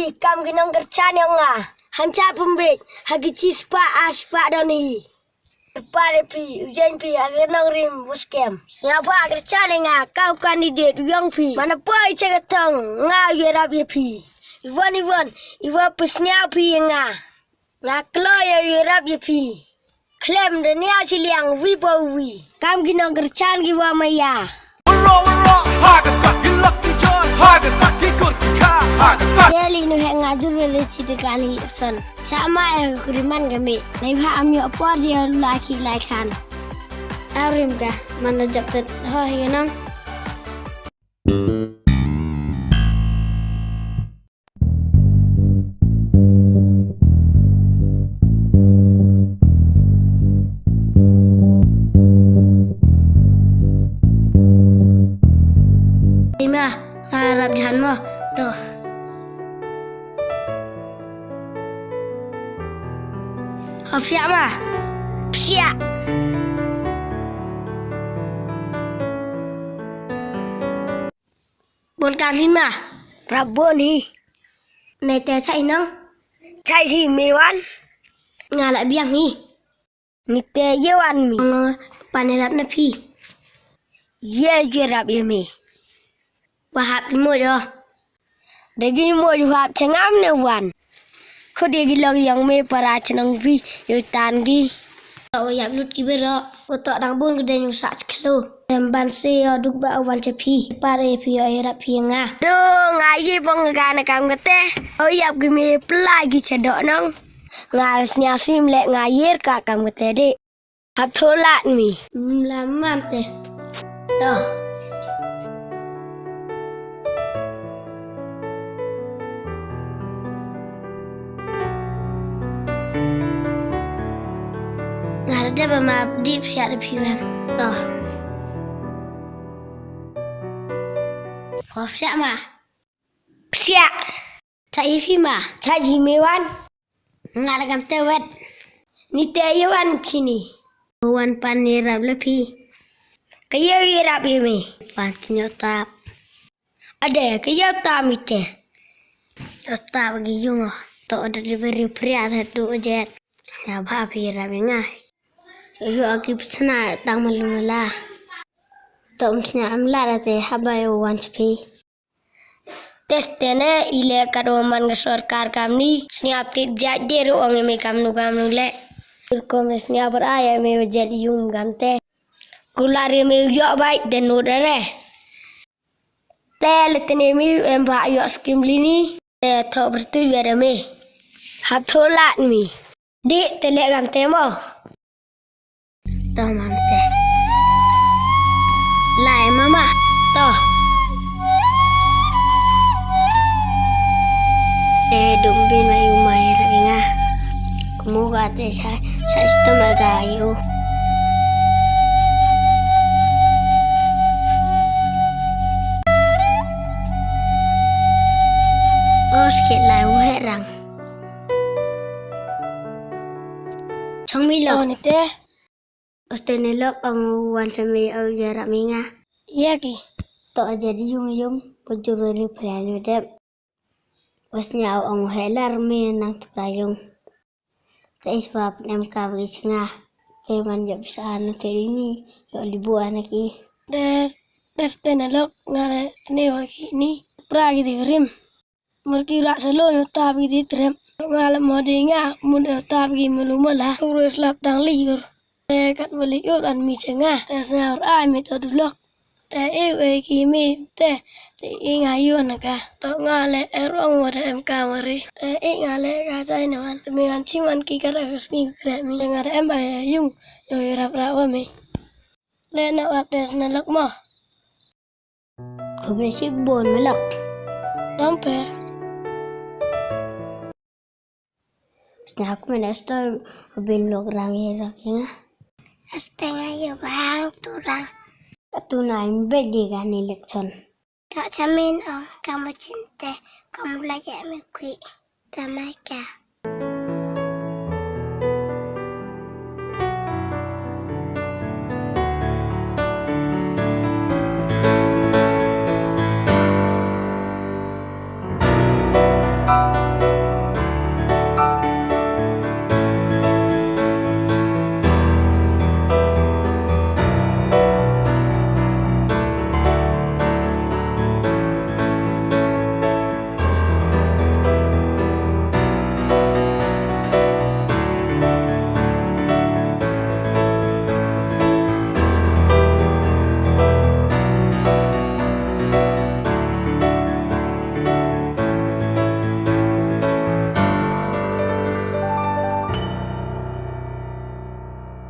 Pi kam ginong kercan yang hanca pembek hagi cispa aspa doni. Pare Pi ujian Pi agenong rim buskem. Siapa kercan yang kau kandidat yang Pi. Mana poi cegatong ngau yerap ye Pi. Iwan pesnya Pi yang ngaklo yerap ye Pi. Klaim dunia ciliang wibawi. Kam ginong kercan giwa maya. Yali nu hang ngadur le sidegani son. Chama e kuriman kami. Nai pha amyo apa dia laki laikan. Arim ka mana japtet ho hinam. Ima harap jahan mo tuh. Siap mah, siap. Bon kali mah, Rabu ni. Nete cai nang, cai si mewan, ngalak biang ni. Nite yewan mi, panelat napi. Ye jerap ye mi. Wahap mo jo. Dagi mo jo hap cengam ne wan. Kau dia gila yang me para cenang pi yutan gi. Kau yap lut ki bero. Otak dang bun kedai nyusak sekelo. Temban se duk ba awan cepi. Pare pi airap pi ngah. Do ngaji penggan kam kete. Oh yap gi me pelagi cedok nang. Ngas nyasim lek ngayir ka kam kete dik. Hap tolak mi. Lamam teh. Dah. Ada bermap deep siap depiwan. Toh. Kau siap mah? Siap. Cai fima. Cai jimewan. Nggak ada tewet. Ni teyawan kini. Wan panirap lepi. Kaya irap ini. Pantinyotap. Ada kaya tamite. Otap bagi jungo. Tok ada diberi pria satu jet. Siapa pirap ngah. Yo aki pesana tang malumala. Tom snya amla rate habayo wanchpi. Testene ile karoman ke sarkar kamni snya tit jadde ro onge me kamnu le. Kom snya beraya me jadi yung gamte. Kulare me yo bai den nodare. Tel tene mi emba yo skim lini. Te to bertu yare me. Hatolat mi. Di tele gamte mo. Toh mamte. Lai mama. Toh. Dumbin mayu mai lagi ngah. Kumuga te sa sistema gayu. Oskit lai uherang. Chong milo ni te. Ostenelok ang wan sami au jarak minga. Iya ki. Tok jadi yung pujur ni pranu dep. Wasnya au ang helar me nang teplayung. Sai sebab nem ka bagi sengah. Teman jap saan teri ni yo libu anak ki. Des tenelok ngale tenewa ki ni. Pragi di rim. Murki rak selo yo tabi di trem. Ngale modinga mun tabi melumala. Urus lap tang liur. Kat balik an mi cengah tasar mi to dulok ta kimi te ingayu naka to ngale erong wada mk mari te ngale ka sai nawan mi an ciman ki kara resmi kra mi ngare em yung yo rap wa mi le na wap des na lok mo ko besi bon melok domper snack menesto bin lok rami rakinga setengah yo bang turang. Tunai bedi kan election. Tak jamin kamu cinta, kamu layak mengikut. Damai kah?